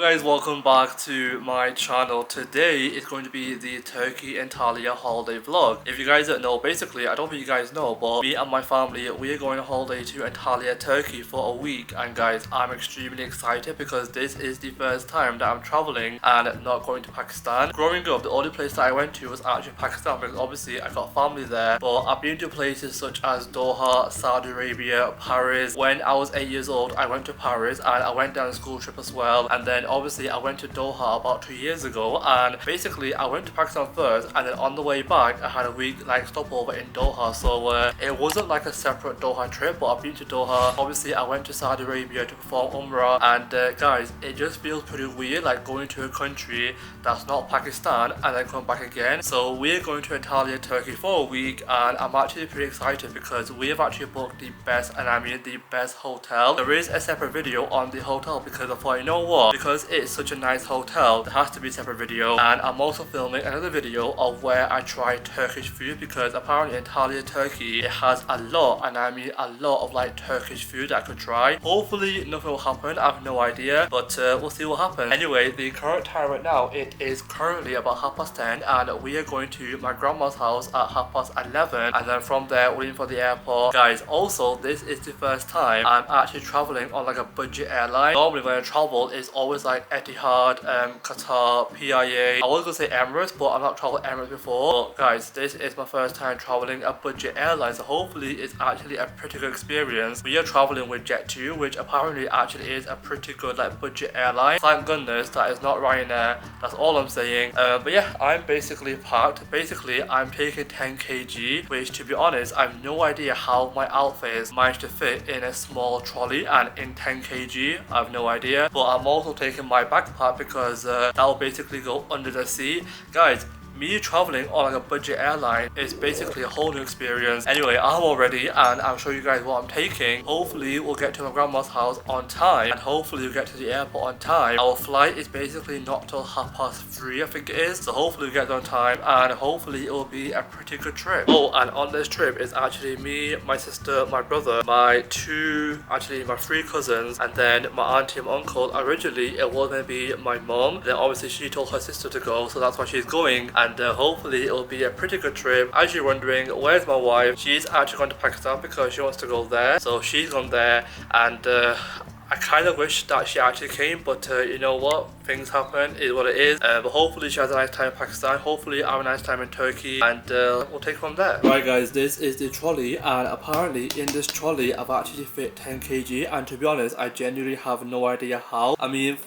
guys, welcome back to my channel. Today is going to be the Turkey Antalya holiday vlog. If you guys don't know, basically I don't think you guys know, but me and my family, we are going on holiday to Antalya, Turkey for a week. And guys, I'm extremely excited because this is the first time that I'm traveling and not going to Pakistan. Growing up, the only place that I went to was actually Pakistan because obviously I got family there, but I've been to places such as Doha, Saudi Arabia, Paris. When I was 8 years old, I went to Paris and I went down a school trip as well. And then obviously I went to Doha about 2 years ago, and basically I went to Pakistan first, and then on the way back I had a week stopover in Doha. So it wasn't like a separate Doha trip, but I've been to Doha. Obviously I went to Saudi Arabia to perform Umrah, and guys, it just feels pretty weird like going to a country that's not Pakistan and then come back again. So we're going to Antalya, Turkey for a week, and I'm actually pretty excited because we have actually booked the best, and I mean the best hotel. There is a separate video on the hotel because I thought, you know what, because it's such a nice hotel, there has to be a separate video. And I'm also filming another video of where I try Turkish food because apparently Antalya, Turkey, it has a lot, and I mean a lot of like Turkish food that I could try. Hopefully nothing will happen, I have no idea, but we'll see what happens. Anyway, the current time right now, it is currently about 10:30, and we are going to my grandma's house at 11:30, and then from there waiting for the airport. Guys, also this is the first time I'm actually traveling on like a budget airline. Normally when I travel, it's always like Etihad, Qatar, PIA. I was gonna say Emirates, but I've not traveled Emirates before. But guys, this is my first time traveling a budget airline, so hopefully it's actually a pretty good experience. We are traveling with Jet2, which apparently actually is a pretty good like budget airline. Thank goodness that is not Ryanair. That's all I'm saying. But yeah, I'm basically packed. Basically, I'm taking 10 kg, which to be honest, I have no idea how my outfits managed to fit in a small trolley and in 10 kg. I have no idea. But I'm also taking my backpack because that will basically go under the seat. Guys, me traveling on like a budget airline is basically a whole new experience. Anyway, I'm all ready and I'll show you guys what I'm taking. Hopefully we'll get to my grandma's house on time, and hopefully we'll get to the airport on time. Our flight is basically not till 3:30, I think it is. So hopefully we get there on time, and hopefully it will be a pretty good trip. Oh, and on this trip is actually me, my sister, my brother, my three cousins, and then my auntie and uncle. Originally it was gonna be my mom, then obviously she told her sister to go, so that's why she's going. And hopefully it will be a pretty good trip. As you're wondering, where's my wife? She's actually gone to Pakistan because she wants to go there, so she's gone there. And I kind of wish that she actually came, but you know what, things happen, it is what it is. But hopefully she has a nice time in Pakistan, hopefully I have a nice time in Turkey, and we'll take it from there. Right guys, this is the trolley, and apparently in this trolley I've actually fit 10 kg, and to be honest, I genuinely have no idea how. I mean,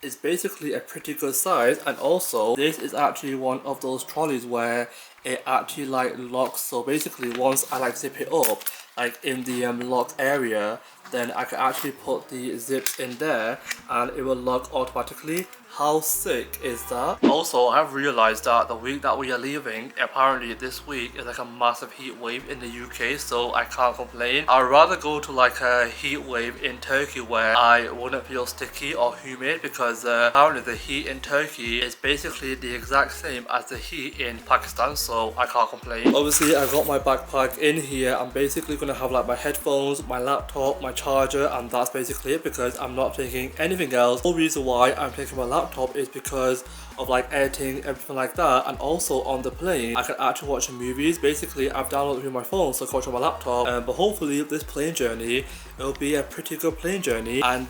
it's basically a pretty good size, and also this is actually one of those trolleys where it actually like locks. So basically once I like zip it up like in the lock area, then I can actually put the zips in there and it will lock automatically. How sick is that? Also, I have realized that the week that we are leaving, apparently this week is like a massive heat wave in the UK, so I can't complain. I'd rather go to like a heat wave in Turkey where I wouldn't feel sticky or humid, because apparently the heat in Turkey is basically the exact same as the heat in Pakistan, so I can't complain. Obviously, I've got my backpack in here. I'm basically gonna have like my headphones, my laptop, my charger, and that's basically it because I'm not taking anything else. The reason why I'm taking my laptop is because of like editing, everything like that, and also on the plane I can actually watch movies. Basically I've downloaded it with my phone, so I can watch on my laptop, but hopefully this plane journey, it'll be a pretty good plane journey. And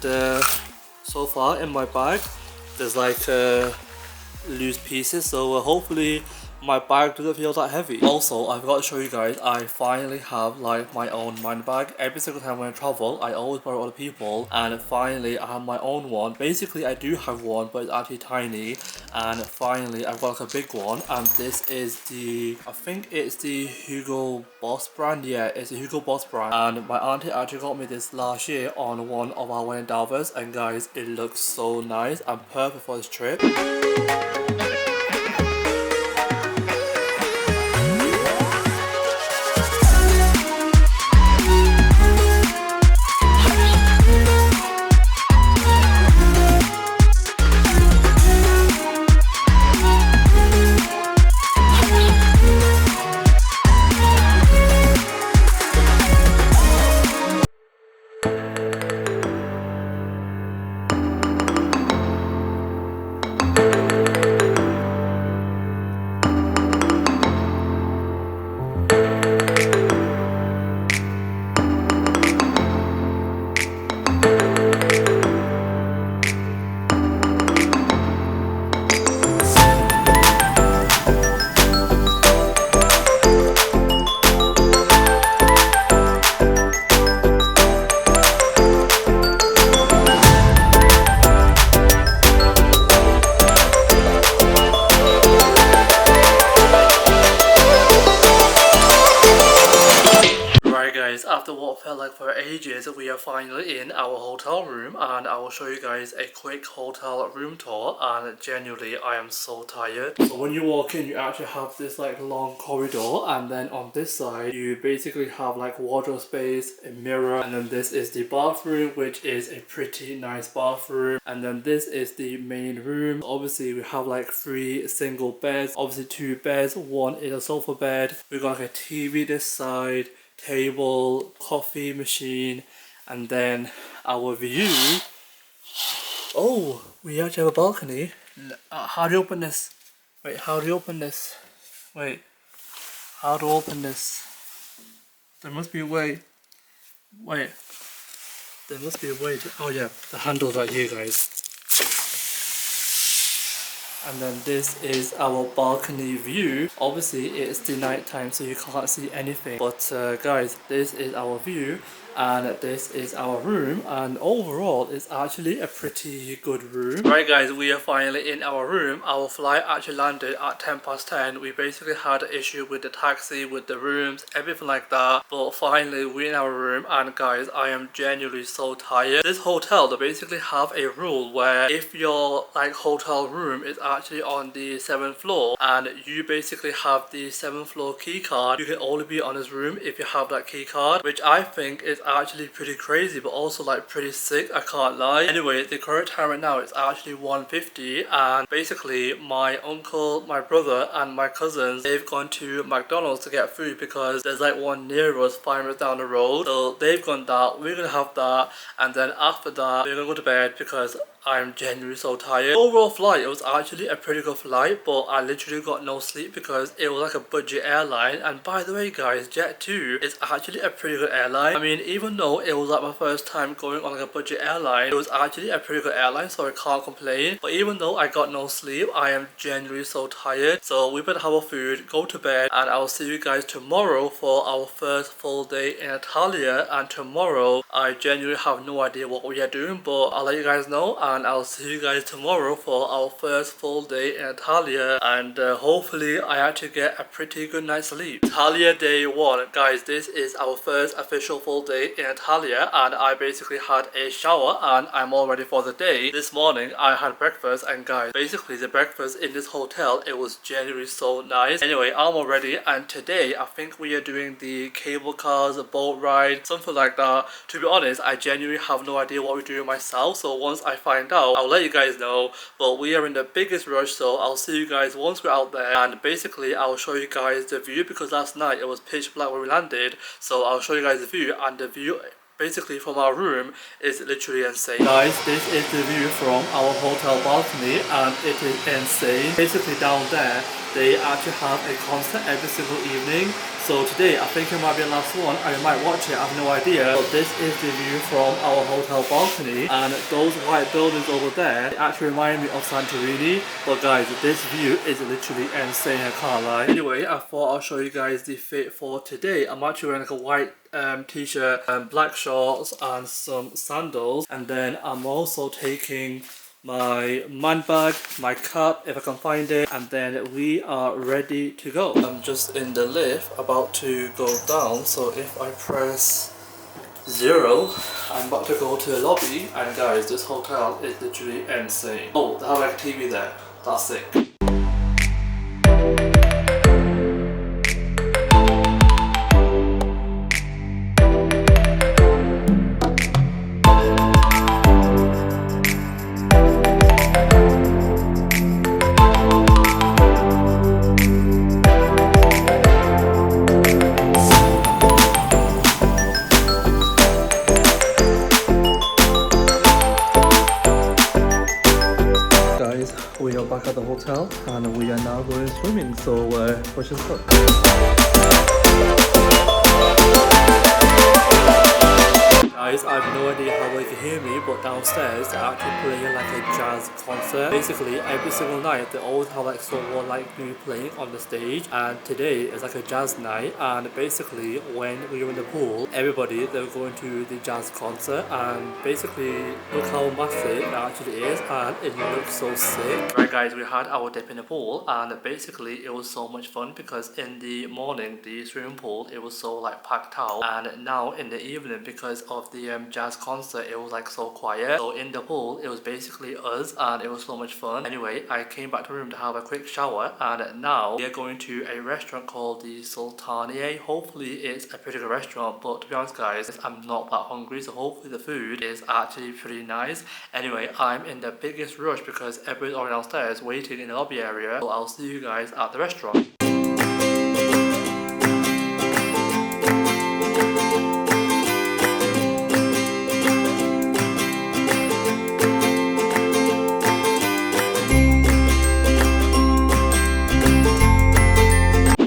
so far in my bag there's like loose pieces, so hopefully my bag doesn't feel that heavy. Also, I've got to show you guys, I finally have like my own mind bag. Every single time when I travel, I always borrow other people, and finally I have my own one. Basically I do have one, but it's actually tiny, and finally I've got like a big one, and this is the, I think it's the Hugo Boss brand. Yeah, it's the Hugo Boss brand, and my auntie actually got me this last year on one of our wedding davas, and guys, it looks so nice and perfect for this trip. after what felt like for ages, we are finally in our hotel room and I will show you guys a quick hotel room tour, and genuinely I am so tired. So when you walk in, you actually have this like long corridor, and then on this side you basically have like wardrobe space, a mirror, and then this is the bathroom, which is a pretty nice bathroom, and then this is the main room. Obviously we have like 3 single beds, obviously 2 beds, one is a sofa bed. We got like a TV this side, table, coffee machine, and then our view. Oh, we actually have a balcony. How do you open this? Wait, how do you open this? Wait, how to open this? There must be a way. Wait, there must be a way to, oh yeah, the handle's right here, guys. And then this is our balcony view. Obviously it's the night time, so you can't see anything, but guys, this is our view and this is our room, and overall it's actually a pretty good room. Right guys, we are finally in our room. Our flight actually landed at 10:10. We basically had an issue with the taxi, with the rooms, everything like that, but finally we're in our room. And guys, I am genuinely so tired. This hotel, they basically have a rule where if your like hotel room is actually on the 7th floor and you basically have the 7th floor key card, you can only be on this room if you have that key card, which I think is actually pretty crazy, but also like pretty sick, I can't lie. Anyway, the current time right now is actually 1:50, and basically my uncle, my brother and my cousins, they've gone to McDonald's to get food because there's like one near us 5 minutes down the road. So they've gone that, we're gonna have that, and then after that we're gonna go to bed because I'm genuinely so tired. Overall flight, it was actually a pretty good flight, but I literally got no sleep because it was like a budget airline. And by the way guys, Jet2 is actually a pretty good airline. I mean, even though it was like my first time going on like a budget airline, it was actually a pretty good airline, so I can't complain. But even though I got no sleep, I am genuinely so tired. So we better have our food, go to bed, and I'll see you guys tomorrow for our first full day in Antalya. And tomorrow, I genuinely have no idea what we are doing, but I'll let you guys know. And I'll see you guys tomorrow for our first full day in Antalya, and hopefully I actually get a pretty good night's sleep. Antalya day 1. Guys, this is our first official full day in Antalya, and I basically had a shower and I'm all ready for the day. This morning I had breakfast, and guys, basically the breakfast in this hotel, it was genuinely so nice. Anyway, I'm all ready, and today I think we are doing the cable cars, a boat ride, something like that. To be honest, I genuinely have no idea what we're doing myself, so once I find out, I'll let you guys know. But we are in the biggest rush, so I'll see you guys once we're out there, and basically I'll show you guys the view because last night it was pitch black when we landed. So I'll show you guys the view, and the view basically from our room is literally insane. Guys, this is the view from our hotel balcony and it is insane. Basically down there they actually have a concert every single evening. So today I think it might be the last one, I might watch it, I have no idea. But this is the view from our hotel balcony, and those white buildings over there, they actually remind me of Santorini. But guys, this view is literally insane, I can't lie. Anyway, I thought I'll show you guys the fit for today. I'm actually wearing like a white t-shirt and black shorts and some sandals, and then I'm also taking my man bag, my cap if I can find it, and then we are ready to go. I'm just in the lift about to go down, so if I press 0, I'm about to go to the lobby. And guys, this hotel is literally insane. Oh, they have like a TV there, that's sick. We are back at the hotel and we are now going swimming, so let's just go. Guys, I have no idea how well you can hear me, but downstairs they actually play like a jazz concert. Basically every single night they always have like someone like new playing on the stage, and today is like a jazz night. And basically when we were in the pool, everybody they were going to the jazz concert, and basically look how massive it actually is, and it looks so sick. Right guys, we had our dip in the pool, and basically it was so much fun because in the morning the swimming pool it was so like packed out, and now in the evening because of the jazz concert it was like so quiet. So in the pool it was basically us, and it was so much fun. Anyway, I came back to the room to have a quick shower, and now we are going to a restaurant called the Sultaniye. Hopefully it's a pretty good restaurant, but to be honest guys, I'm not that hungry, so hopefully the food is actually pretty nice. Anyway, I'm in the biggest rush because everybody's already downstairs waiting in the lobby area, so I'll see you guys at the restaurant.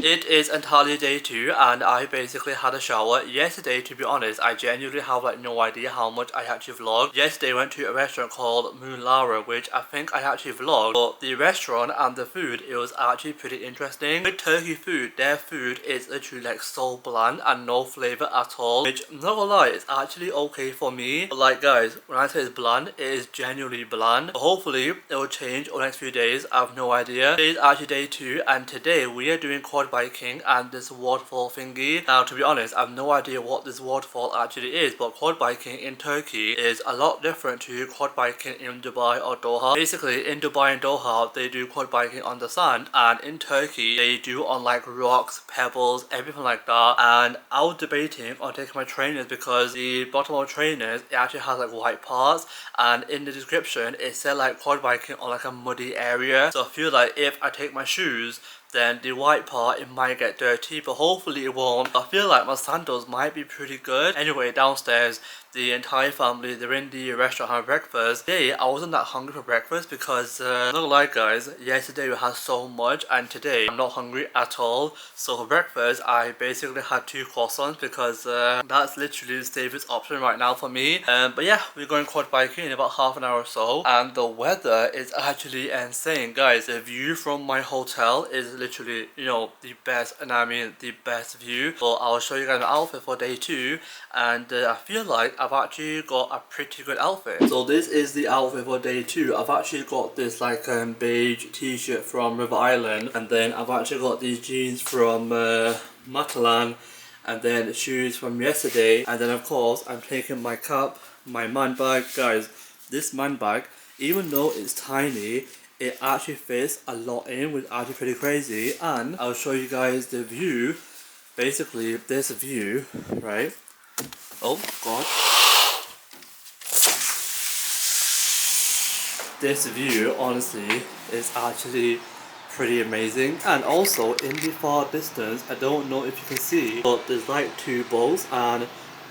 It is Antalya day 2, and I basically had a shower. Yesterday, to be honest, I genuinely have like no idea how much I actually vlogged. Yesterday I went to a restaurant called Moon Lara, which I think I actually vlogged, but the restaurant and the food, it was actually pretty interesting. With Turkey food, their food is literally like so bland and no flavour at all, which I'm not gonna lie, it's actually okay for me. But like guys, when I say it's bland, it is genuinely bland. But hopefully it will change over the next few days. I have no idea. Today is actually day 2, and today we are doing quad biking and this waterfall thingy. Now to be honest, I have no idea what this waterfall actually is, but quad biking in Turkey is a lot different to quad biking in Dubai or Doha. Basically in Dubai and Doha they do quad biking on the sand, and in Turkey they do on like rocks, pebbles, everything like that. And I was debating on taking my trainers because the bottom of trainers it actually has like white parts, and in the description it said like quad biking on like a muddy area. So I feel like if I take my shoes, then the white part it might get dirty, but hopefully it won't. I feel like my sandals might be pretty good. Anyway, downstairs the entire family they're in the restaurant having breakfast. Today I wasn't that hungry for breakfast because not gonna lie guys, yesterday we had so much and today I'm not hungry at all. So for breakfast I basically had 2 croissants because that's literally the safest option right now for me. But yeah, we're going quad biking in about half an hour or so, and the weather is actually insane guys. The view from my hotel is literally, you know, the best, and I mean the best view. So I'll show you guys my outfit for day 2, and I feel like I've actually got a pretty good outfit. So this is the outfit for day 2. I've actually got this like beige t-shirt from River Island, and then I've actually got these jeans from Matalan, and then shoes from yesterday, and then of course I'm taking my cap, my man bag. Guys, this man bag, even though it's tiny, it actually fits a lot in, which is actually pretty crazy. And I'll show you guys the view. Basically this view, right? Oh god. This view honestly is actually pretty amazing. And also in the far distance, I don't know if you can see, but there's like 2 boats, and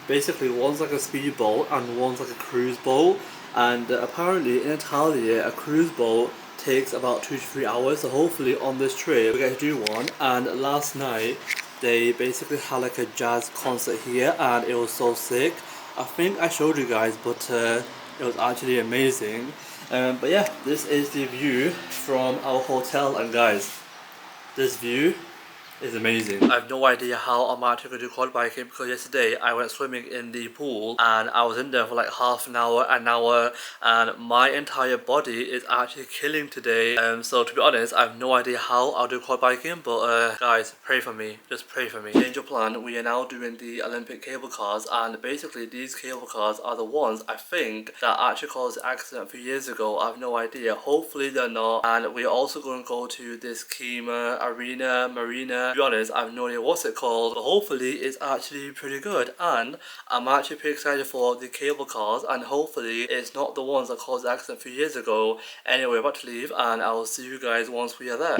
basically one's like a speedboat and one's like a cruise boat. And apparently in Antalya a cruise boat takes about 2 to 3 hours, so hopefully on this trip we get to do one. And last night they basically had like a jazz concert here, and it was so sick. I think I showed you guys, but it was actually amazing. But yeah, this is the view from our hotel, and guys, this view is amazing. I have no idea how I'm actually going to do quad biking because yesterday I went swimming in the pool and I was in there for like half an hour, and my entire body is actually killing today. So to be honest, I have no idea how I'll do quad biking, but guys, pray for me, just pray for me. Change of plan, we are now doing the Olympic cable cars, and basically these cable cars are the ones I think that actually caused the accident a few years ago. I have no idea, hopefully they're not. And we're also going to go to this Kima Marina. To be honest, I have no idea what's it called, but hopefully it's actually pretty good. And I'm actually pretty excited for the cable cars, and hopefully it's not the ones that caused the accident a few years ago. Anyway, we're about to leave, and I will see you guys once we are there.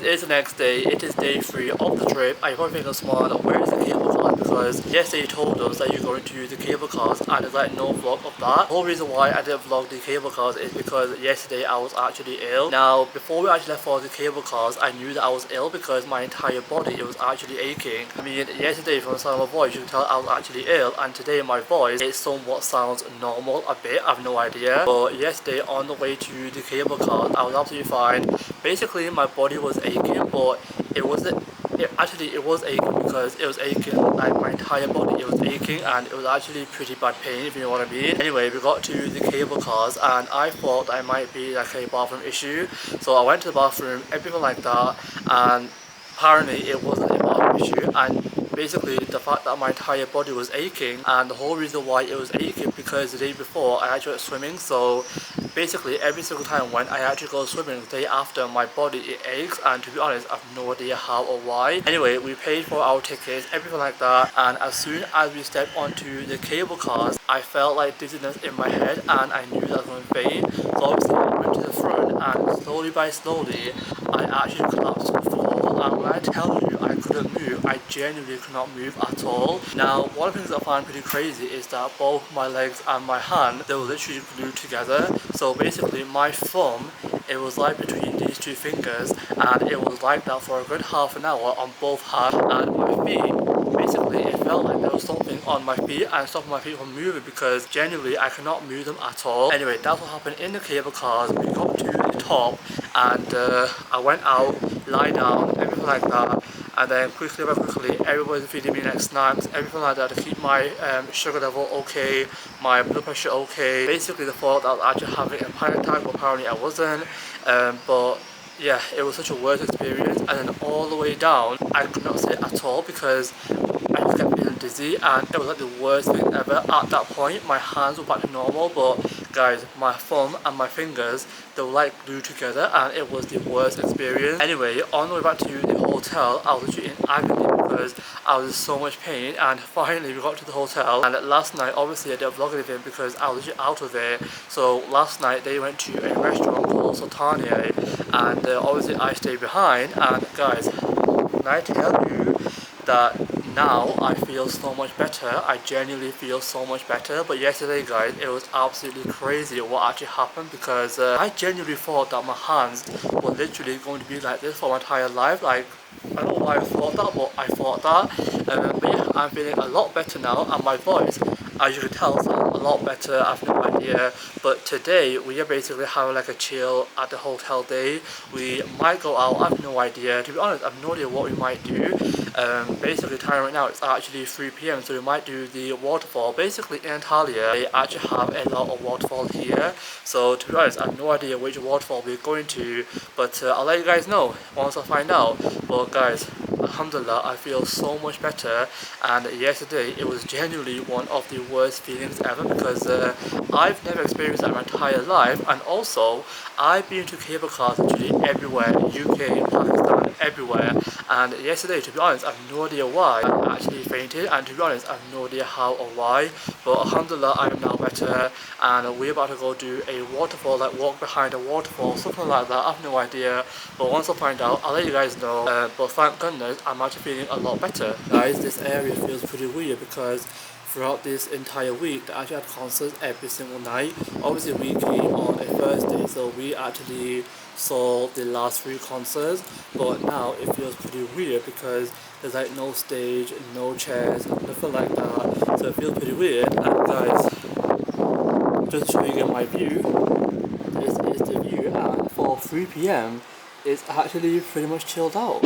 It's next day. It is day 3 of the trip. I probably think Usman, where is the cable car? Because yesterday you told us that you're going to use the cable cars and there's like no vlog of that. The whole reason why I didn't vlog the cable cars is because yesterday I was actually ill. Now before we actually left for the cable cars, I knew that I was ill because my entire body, it was actually aching. I mean, yesterday from the sound of my voice you can tell I was actually ill, and today my voice, it somewhat sounds normal a bit. I have no idea, but yesterday on the way to the cable cars I was absolutely fine. Basically my body was aching, but it wasn't, it was aching because it was aching like my entire body, it was aching, and it was actually pretty bad pain, if you know what I mean. Anyway, we got to the cable cars and I thought that it might be like a bathroom issue, so I went to the bathroom, everything like that, and apparently it wasn't a bathroom issue. And basically the fact that my entire body was aching, and the whole reason why it was aching because the day before I actually went swimming, so basically every single time when I actually go swimming the day after, my body, it aches, and to be honest I have no idea how or why. Anyway, we paid for our tickets, everything like that, and as soon as we stepped onto the cable cars I felt like dizziness in my head and I knew that I was going to faint. So obviously I went to the front and slowly by slowly I actually collapsed to the floor, and when I tell you I couldn't move, I genuinely could not move at all. Now one of the things I find pretty crazy is that both my legs and my hand, they were literally glued together. So basically my thumb, it was like between these two fingers, and it was like that for a good half an hour on both hands, and my feet, basically it felt like there was something on my feet and stopping my feet from moving because genuinely I cannot move them at all. Anyway, that's what happened in the cable cars. We got to the top and I went out, lie down, everything like that, and then quickly everybody's feeding me like snacks, everything like that to keep my sugar level okay, my blood pressure okay. Basically they thought that I was actually having a panic attack, but apparently I wasn't. But yeah, it was such a worse experience. And then all the way down I could not sit at all because I just kept feeling dizzy, and it was like the worst thing ever. At that point my hands were back to normal, but guys, my thumb and my fingers, they were like glued together, and it was the worst experience. Anyway, on the way back to the hotel I was literally in agony because I was in so much pain, and finally we got to the hotel. And last night obviously I didn't vlog anything because I was literally out of it. So last night they went to a restaurant called Sultania, and obviously I stayed behind, and guys, can I tell you that now I feel so much better. I genuinely feel so much better. But yesterday guys, it was absolutely crazy what actually happened, because I genuinely thought that my hands were literally going to be like this for my entire life. Like, I don't know why I thought that, but I thought that. But yeah, I'm feeling a lot better now, and my voice, as you can tell, sounds a lot better. I have no idea. But today we are basically having like a chill at the hotel day. We might go out, I have no idea. To be honest, I have no idea what we might do. Basically the time right now it's actually 3 p.m, so we might do the waterfall. Basically in Antalya they actually have a lot of waterfalls here, so to be honest I have no idea which waterfall we're going to, but I'll let you guys know once I find out. But guys, alhamdulillah, I feel so much better. And yesterday it was genuinely one of the worst feelings ever, because I've never experienced that in my entire life. And also I've been to cable cars literally everywhere, UK, Pakistan, everywhere, and yesterday, to be honest, I have no idea why I actually fainted, and to be honest I have no idea how or why. But alhamdulillah, I am now better, and we're about to go do a waterfall, like walk behind a waterfall, something like that. I have no idea, but once I find out I'll let you guys know. But thank goodness I'm actually feeling a lot better. Guys, this area feels pretty weird because throughout this entire week they actually had concerts every single night. Obviously we came on a Thursday, so we actually saw the last 3 concerts, but now it feels pretty weird because there's like no stage, no chairs, nothing like that, so it feels pretty weird. And guys, just to show you my view, this is the view, and for 3 p.m it's actually pretty much chilled out.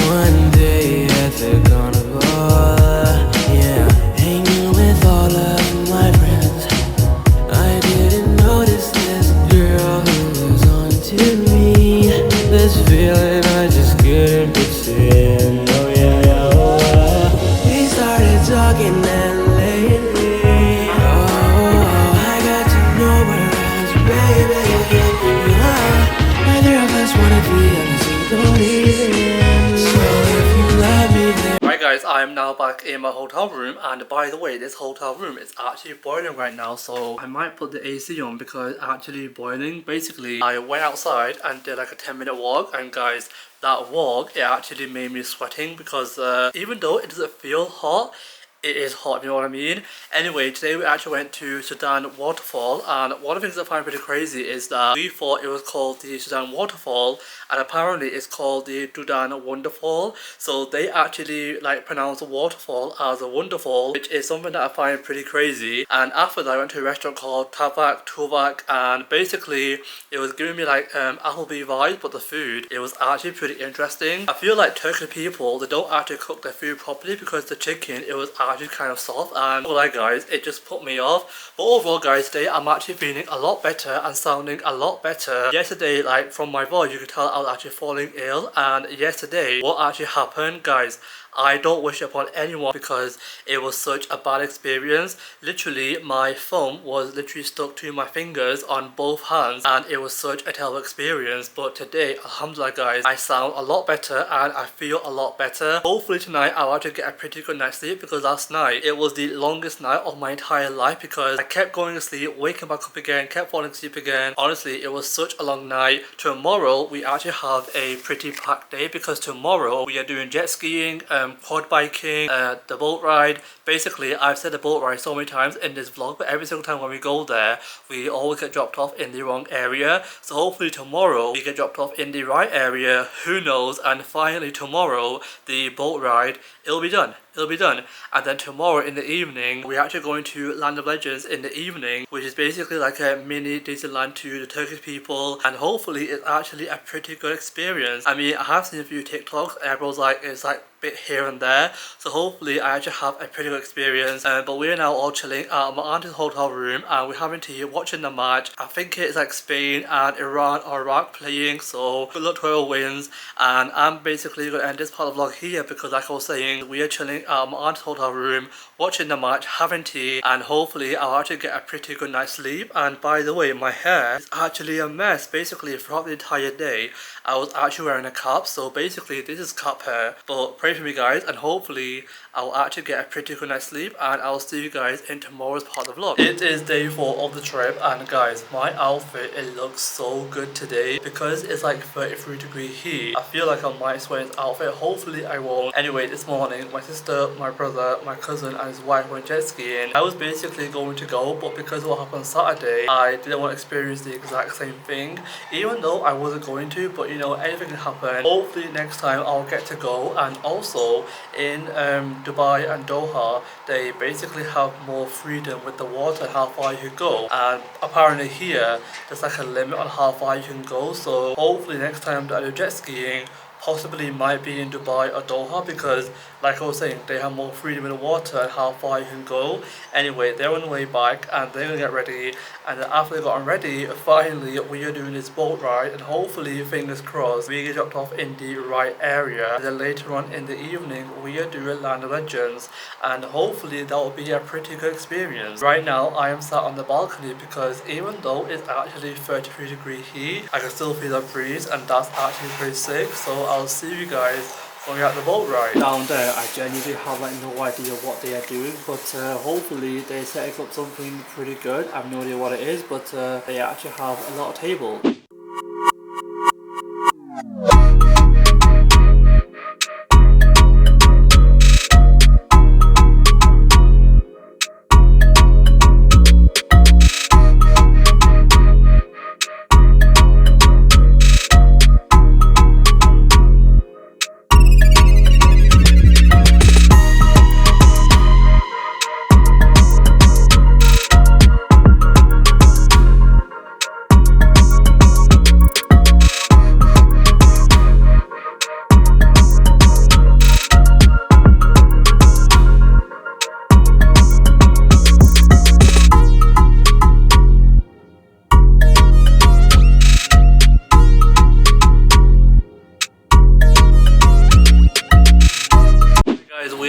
One day they're gonna go Right guys, I am now back in my hotel room, and by the way, this hotel room is actually boiling right now, so I might put the AC on because it's actually boiling. Basically, I went outside and did like a 10-minute walk, and guys, that walk, it actually made me sweating because even though it doesn't feel hot, it is hot, you know what I mean? Anyway, today we actually went to Sudan waterfall, and one of the things I find pretty crazy is that we thought it was called the Sudan waterfall, and apparently it's called the Duden wonderfall. So they actually like pronounce the waterfall as a wonderful, which is something that I find pretty crazy. And after that, I went to a restaurant called TIK-TOK, and basically it was giving me like Applebee vibes, but the food, it was actually pretty interesting. I feel like Turkish people, they don't actually cook their food properly because the chicken, it was actually kind of soft, and all that guys, it just put me off. But overall guys, today I'm actually feeling a lot better and sounding a lot better. Yesterday, like from my voice, you could tell I was actually falling ill, and yesterday what actually happened guys, I don't wish it upon anyone because it was such a bad experience. Literally, my thumb was literally stuck to my fingers on both hands, and it was such a terrible experience. But today, alhamdulillah guys, I sound a lot better and I feel a lot better. Hopefully tonight I'll actually get a pretty good night's sleep, because last night it was the longest night of my entire life because I kept going to sleep, waking back up again, kept falling asleep again. Honestly, it was such a long night. Tomorrow we actually have a pretty packed day because tomorrow we are doing jet skiing, quad biking, the boat ride. Basically, I've said the boat ride so many times in this vlog, but every single time when we go there, we always get dropped off in the wrong area. So hopefully tomorrow we get dropped off in the right area, who knows, and finally tomorrow the boat ride, it'll be done. It'll be done. And then tomorrow in the evening, we're actually going to Land of Legends in the evening, which is basically like a mini Disneyland to the Turkish people, and hopefully it's actually a pretty good experience. I mean, I have seen a few TikToks, everyone's like, it's like bit here and there, so hopefully I actually have a pretty good experience. But we're now all chilling at my auntie's hotel room, and we're having tea, watching the match. I think it's like Spain and Iran or Iraq playing, so good luck to whoever wins. And I'm basically going to end this part of the vlog here because like I was saying, we are chilling at my auntie's hotel room, watching the match, having tea, and hopefully I'll actually get a pretty good night's sleep. And by the way, my hair is actually a mess. Basically throughout the entire day I was actually wearing a cap, so basically this is cap hair. But pray for me guys, and hopefully I'll actually get a pretty good night's sleep, and I'll see you guys in tomorrow's part of the vlog. It is day 4 of the trip, and guys, my outfit, it looks so good today because it's like 33-degree heat. I feel like I might sweat this outfit, hopefully I won't. Anyway, this morning my sister, my brother, my cousin and his wife went jet skiing. I was basically going to go, but because of what happened Saturday, I didn't want to experience the exact same thing, even though I wasn't going to, but you know, anything can happen. Hopefully next time I'll get to go. And also in Dubai and Doha, they basically have more freedom with the water and how far you can go, and apparently here there's like a limit on how far you can go. So hopefully next time that I do jet skiing, possibly might be in Dubai or Doha, because like I was saying, they have more freedom in the water and how far you can go. Anyway, they're on the way back and they're gonna get ready, and then after they gotten ready, finally we are doing this boat ride, and hopefully, fingers crossed, we get dropped off in the right area. And then later on in the evening we are doing Land of Legends, and hopefully that will be a pretty good experience. Right now I am sat on the balcony because even though it's actually 33-degree heat, I can still feel the breeze, and that's actually pretty sick. So I'll see you guys when we're at the boat ride. Down there, I genuinely have like no idea what they are doing, but hopefully they're setting up something pretty good. I have no idea what it is, but they actually have a lot of tables.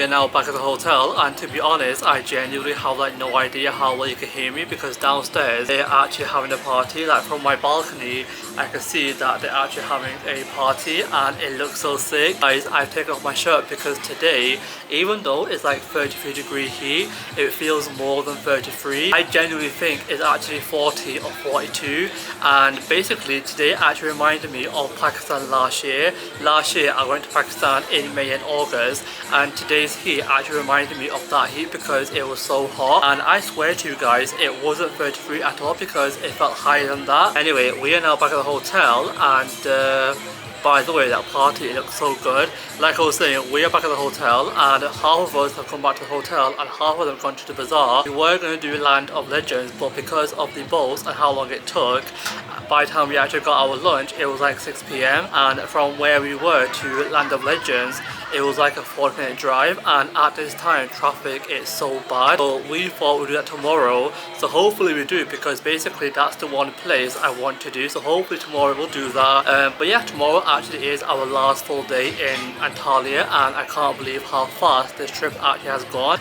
we are now back at the hotel, and to be honest, I genuinely have like no idea how well you can hear me because downstairs they're actually having a party. Like from my balcony, I can see that they're actually having a party and it looks so sick. Guys, I've taken off my shirt because today, even though it's like 33-degree heat, it feels more than 33. I genuinely think it's actually 40 or 42, and basically today actually reminded me of Pakistan last year. Last year I went to Pakistan in May and August, and today's heat actually reminded me of that heat because it was so hot, and I swear to you guys it wasn't 33 at all because it felt higher than that. Anyway, we are now back at the hotel, and by the way, that party, it looks so good. Like I was saying, we are back at the hotel and half of us have come back to the hotel and half of them have gone to the bazaar. We were going to do Land of Legends, but because of the boats and how long it took, by the time we actually got our lunch, it was like 6 p.m. and from where we were to Land of Legends, it was like a 40-minute drive, and at this time traffic is so bad. So we thought we'd do that tomorrow, so hopefully we do, because basically that's the one place I want to do. So hopefully tomorrow we'll do that. But yeah, tomorrow actually is our last full day in Antalya, and I can't believe how fast this trip actually has gone.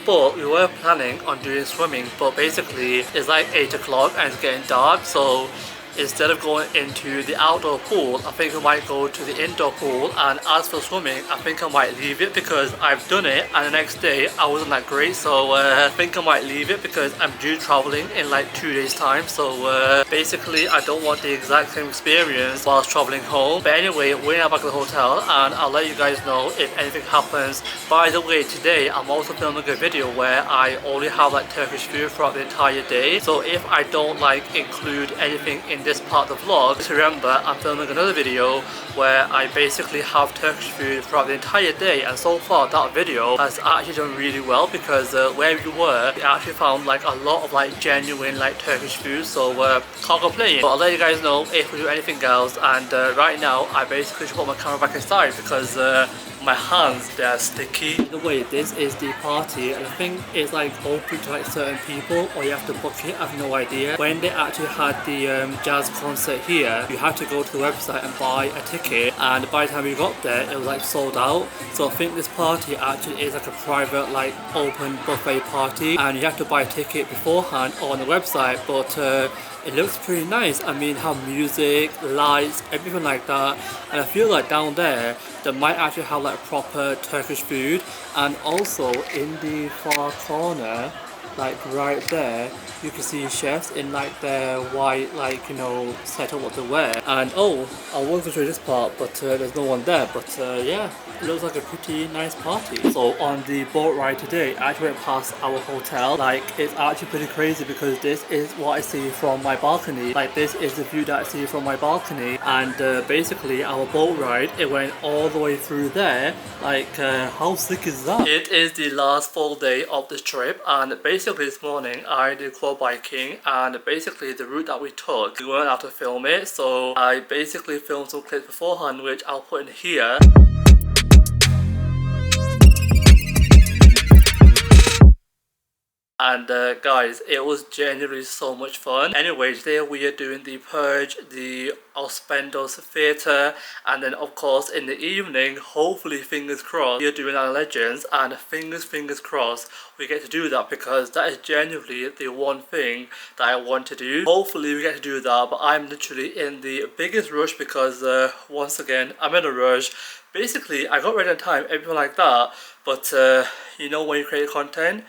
But we were planning on doing swimming, but basically it's like 8 o'clock and it's getting dark, so instead of going into the outdoor pool, I think I might go to the indoor pool. And as for swimming, I think I might leave it because I've done it and the next day I wasn't that great, so I think I might leave it because I'm due traveling in like 2 days time. So basically I don't want the exact same experience whilst traveling home. But anyway, we're now back at the hotel and I'll let you guys know if anything happens. By the way, today I'm also filming a video where I only have like Turkish food throughout the entire day, so if I don't like include anything in this part of the vlog, just remember I'm filming another video where I basically have Turkish food throughout the entire day, and so far that video has actually done really well because where we were, we actually found like a lot of like genuine like Turkish food, so can't complain. But I'll let you guys know if we do anything else, and right now I basically should put my camera back inside because my hands, they're sticky. The way this is the party, and I think it's like open to like certain people or you have to book it, I have no idea. When they actually had the jazz concert here, you had to go to the website and buy a ticket, and by the time we got there it was like sold out. So I think this party actually is like a private like open buffet party, and you have to buy a ticket beforehand on the website, but it looks pretty nice. I mean, have music, lights, everything like that, and I feel like down there they might actually have like proper Turkish food. And also in the far corner, like right there, you can see chefs in like their white, like, you know, setup what they wear. And oh, I was going to show you this part, but there's no one there. But yeah, it looks like a pretty nice party. So on the boat ride today, I actually went past our hotel. Like, it's actually pretty crazy because this is what I see from my balcony. Like, this is the view that I see from my balcony. And basically our boat ride, it went all the way through there. Like, how sick is that? It is the last full day of this trip, and basically this morning I did quad biking, and basically the route that we took, we weren't able to film it, so I basically filmed some clips beforehand which I'll put in here. And guys, it was genuinely so much fun. Anyway, today we are doing the Purge, the Ospendos Theatre, and then of course in the evening, hopefully fingers crossed, we are doing our Legends, and fingers crossed we get to do that because that is genuinely the one thing that I want to do. Hopefully we get to do that, but I'm literally in the biggest rush because once again, I'm in a rush. Basically, I got ready on time, everything like that, but you know when you create content,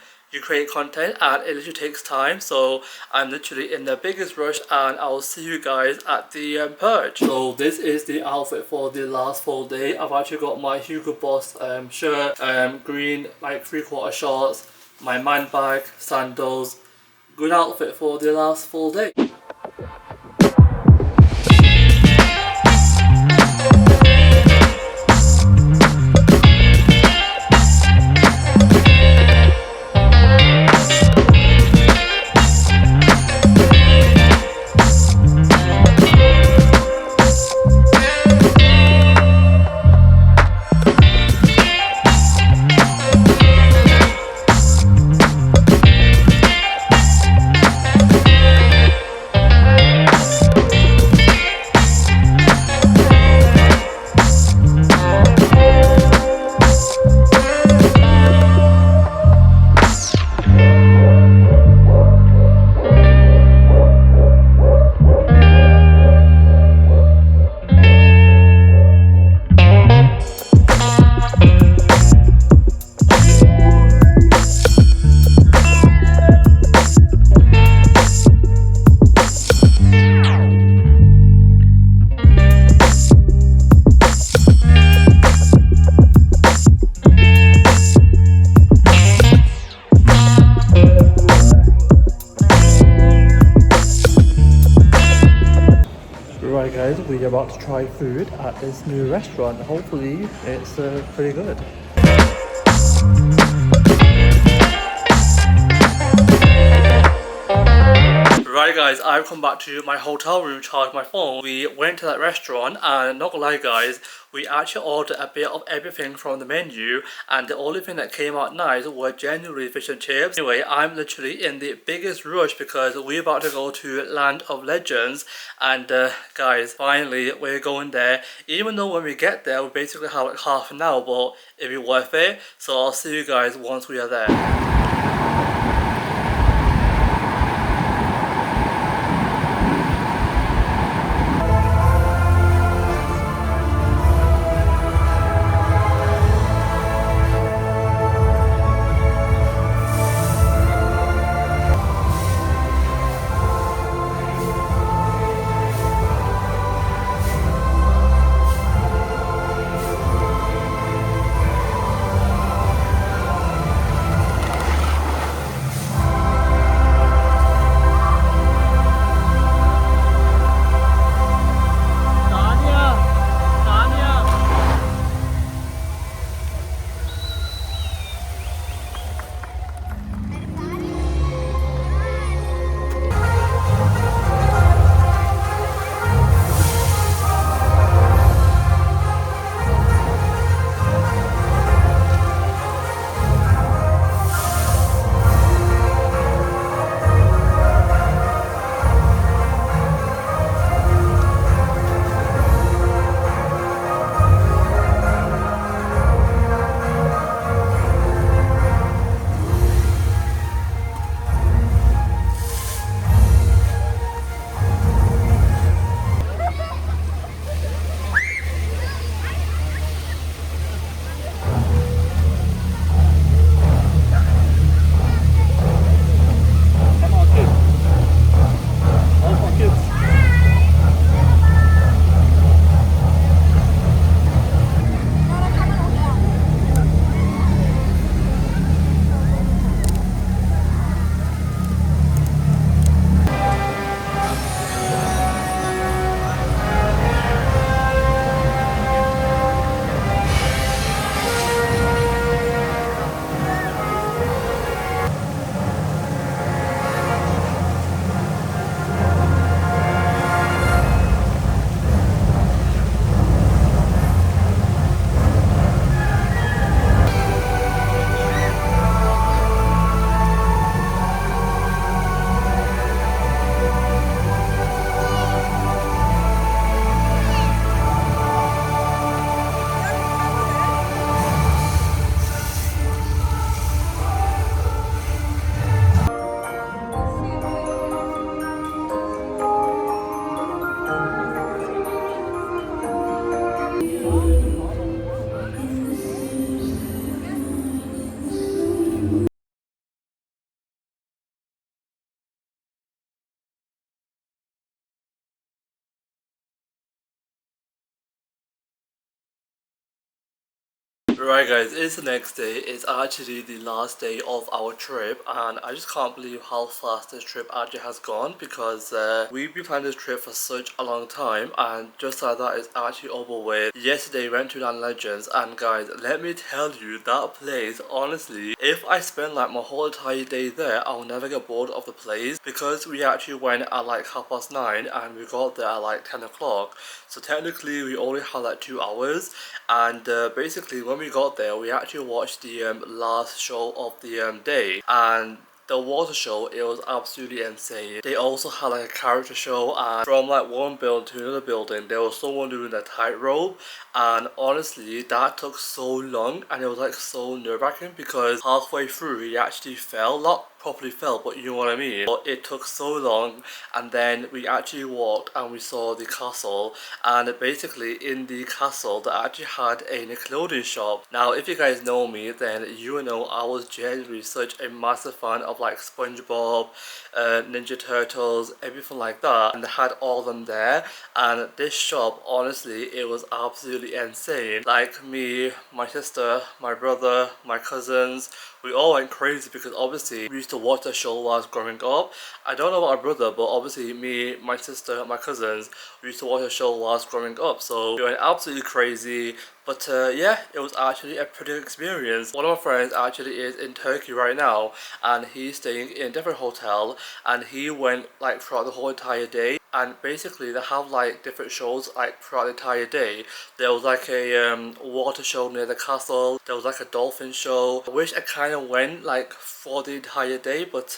and it literally takes time, so I'm literally in the biggest rush, and I'll see you guys at the Purge. So this is the outfit for the last full day. I've actually got my Hugo Boss shirt, green like 3/4 shorts, my man bag, sandals. Good outfit for the last full day. we're about to try food at this new restaurant. Hopefully it's pretty good. Right guys, I've come back to my hotel room, charged my phone. We went to that restaurant and not gonna lie guys, we actually ordered a bit of everything from the menu and the only thing that came out nice were genuinely fish and chips. Anyway, I'm literally in the biggest rush because we're about to go to Land of Legends and guys, finally we're going there. Even though when we get there we basically have like half an hour, but it'll be worth it. So I'll see you guys once we are there. Right guys, it's the next day. It's actually the last day of our trip and I just can't believe how fast this trip actually has gone because we've been planning this trip for such a long time and just like that it's actually over with. Yesterday we went to Land Legends and guys, let me tell you, that place, honestly, if I spend like my whole entire day there, I'll never get bored of the place because we actually went at like 9:30 and we got there at like 10 o'clock. So technically we only had like 2 hours and basically when we got there we actually watched the last show of the day and the water show, it was absolutely insane. They also had like a character show and from like one building to another building there was someone doing a tightrope and honestly that took so long and it was like so nerve-wracking because halfway through he actually fell, not properly fell but you know what I mean, but it took so long and then we actually walked and we saw the castle and basically in the castle they actually had a Nickelodeon shop. Now if you guys know me then you know I was genuinely such a massive fan of like Spongebob, Ninja Turtles, everything like that and they had all of them there and this shop honestly it was absolutely insane. Like me, my sister, my brother, my cousins, we all went crazy because obviously we used to to watch the show while I was growing up. I don't know about my brother, but obviously me, my sister, my cousins, we used to watch the show while I was growing up. So we went absolutely crazy. But yeah, it was actually a pretty good experience. One of my friends actually is in Turkey right now, and he's staying in a different hotel, and he went like throughout the whole entire day. And basically they have like different shows like throughout the entire day. There was like a water show near the castle. There was like a dolphin show. I wish I kind of went like for the entire day, but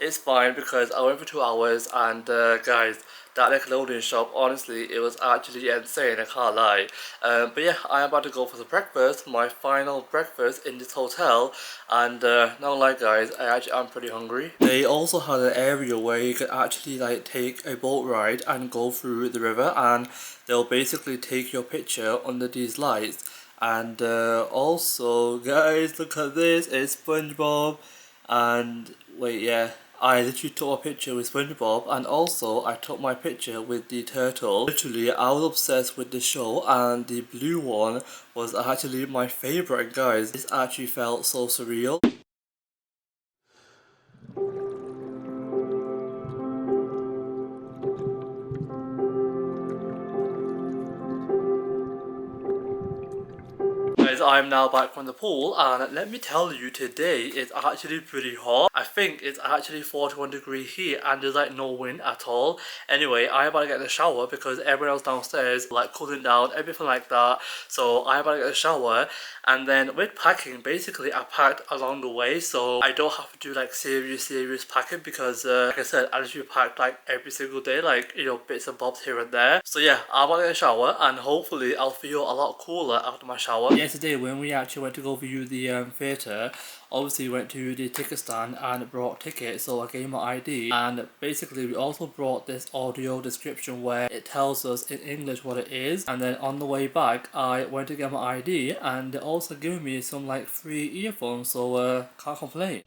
it's fine because I went for 2 hours. And guys, that Nickelodeon shop, honestly, it was actually insane, I can't lie. But yeah, I'm about to go for the breakfast, my final breakfast in this hotel. And not gonna lie guys, I'm pretty hungry. They also had an area where you could actually like take a boat ride and go through the river, and they'll basically take your picture under these lights. And also guys, look at this, it's Spongebob. And wait, yeah, I literally took a picture with Spongebob, and also I took my picture with the turtle. Literally, I was obsessed with the show, and the blue one was actually my favorite, guys. This actually felt so surreal. Guys, I'm now back from the pool, and let me tell you, today it's actually pretty hot. I think it's actually 41 degree heat, and there's like no wind at all. Anyway, I'm about to get in the shower because everyone else downstairs like cooling down, everything like that. So I'm about to get in the shower, and then with packing, basically I packed along the way, so I don't have to do like serious packing because like I said, I literally packed like every single day, like, you know, bits and bobs here and there. So yeah, I'm about to get in the shower, and hopefully I'll feel a lot cooler after my shower. Yesterday when we actually went to go view the theatre, obviously went to the ticket stand and brought tickets, so I gave my ID, and basically we also brought this audio description where it tells us in English what it is. And then on the way back I went to get my ID, and they also gave me some like free earphones, so can't complain.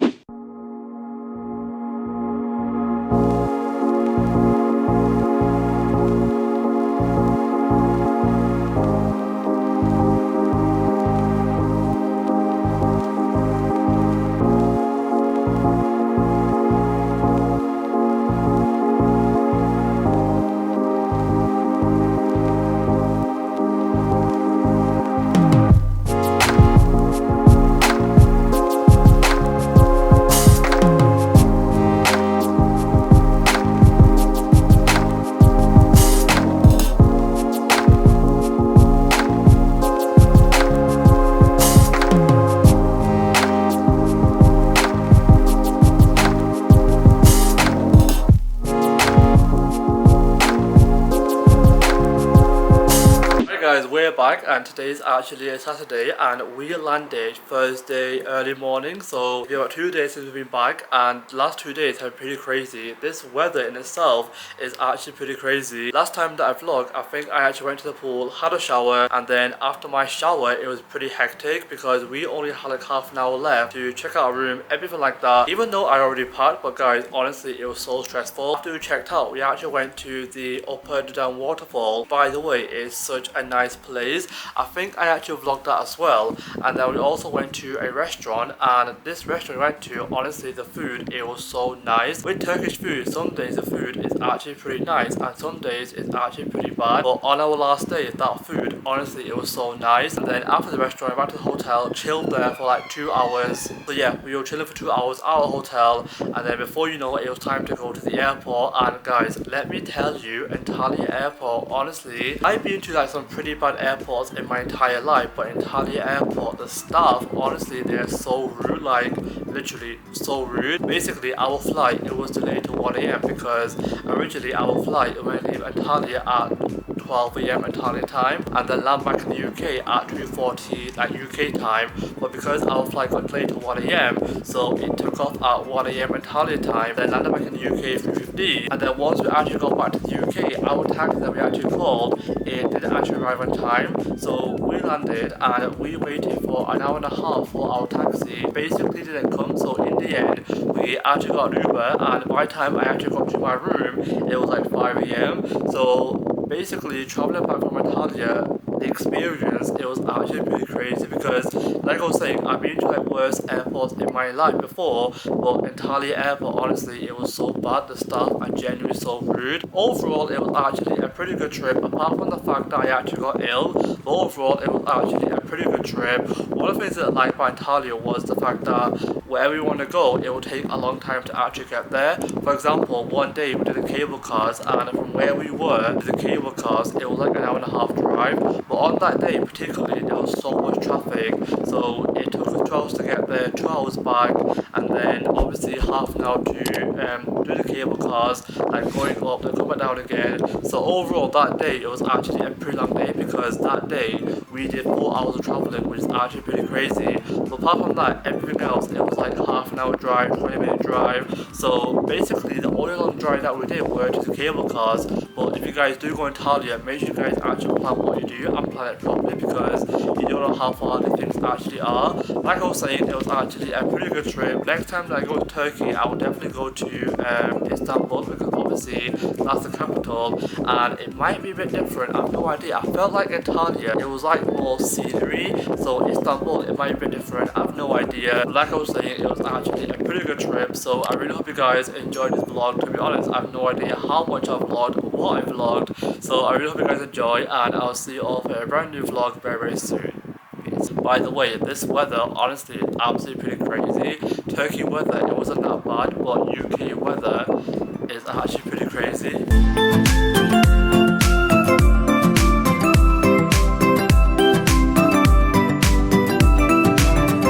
Guys, we're back, and today is actually a Saturday, and we landed Thursday early morning. So we have about 2 days since we've been back, and the last 2 days have been pretty crazy. This weather in itself is actually pretty crazy. Last time that I vlogged, I think I actually went to the pool, had a shower, and then after my shower it was pretty hectic because we only had like half an hour left to check out our room, everything like that. Even though I already packed, but guys, honestly it was so stressful. After we checked out, we actually went to the upper Duden waterfall. By the way, it's such a nice place. I think I actually vlogged that as well. And then we also went to a restaurant, and this restaurant we went to, honestly the food, it was so nice. With Turkish food, some days the food is actually pretty nice and some days it's actually pretty bad, but on our last day that food, honestly it was so nice. And then after the restaurant I went to the hotel, chilled there for like 2 hours. So yeah, we were chilling for 2 hours at our hotel, and then before you know it was time to go to the airport. And guys, let me tell you, Antalya airport, honestly, I've been to like some pretty bad airports in my entire life, but Antalya airport, the staff, honestly they're so rude, like literally so rude. Basically our flight, it was delayed to 1 AM because originally our flight was to leave Antalya at 12 AM Antalya time and then land back in the UK at 2:40 like UK time, but because our flight got delayed to 1 AM, so it took off at 1 AM Antalya time, then landed back in the UK 3:50. And then once we actually got back to the UK, our taxi that we actually called, it didn't actually arrive on time. So we landed and we waited for an hour and a half for our taxi. Basically didn't come, so in the end we actually got an Uber, and by the time I actually got to my room it was like 5 AM. So basically traveling back from Antalya the experience, it was actually pretty crazy because, like I was saying, I've been to like worst airports in my life before, but Antalya airport, honestly, it was so bad. The staff are genuinely so rude. Overall, it was actually a pretty good trip, apart from the fact that I actually got ill. But overall, it was actually a pretty good trip. One of the things that I liked about Antalya was the fact that wherever you want to go, it will take a long time to actually get there. For example, one day we did the cable cars, and from where we were to the cable cars, it was like an hour and a half drive. But on that day particularly, there was so much traffic, so it took us 2 hours to get there, 2 hours back, and then obviously half an hour to do the cable cars, like going up, then coming down again. So overall, that day it was actually a pretty long day because that day we did 4 hours of traveling, which is actually pretty crazy. But apart from that, everything else, it was like half an hour drive, 20-minute drive. So basically, the only long drive that we did were to the cable cars. But if you guys do go in Antalya, make sure you guys actually plan what you do and plan it properly because you don't know how far the things actually are. Like I was saying, it was actually a pretty good trip. Next time that I go to Turkey, I will definitely go to Istanbul because obviously that's the capital, and it might be a bit different. I have no idea. I felt like Antalya, it was like more scenery, so Istanbul, it might be a bit different. I have no idea. But like I was saying, it was actually a pretty good trip, so I really hope you guys enjoyed this vlog. To be honest, I have no idea how much I've vlogged, what I vlogged, so I really hope you guys enjoy, and I'll see you all for a brand new vlog very, very soon. By the way, this weather, honestly, is absolutely pretty crazy. Turkey weather, it wasn't that bad, but UK weather is actually pretty crazy.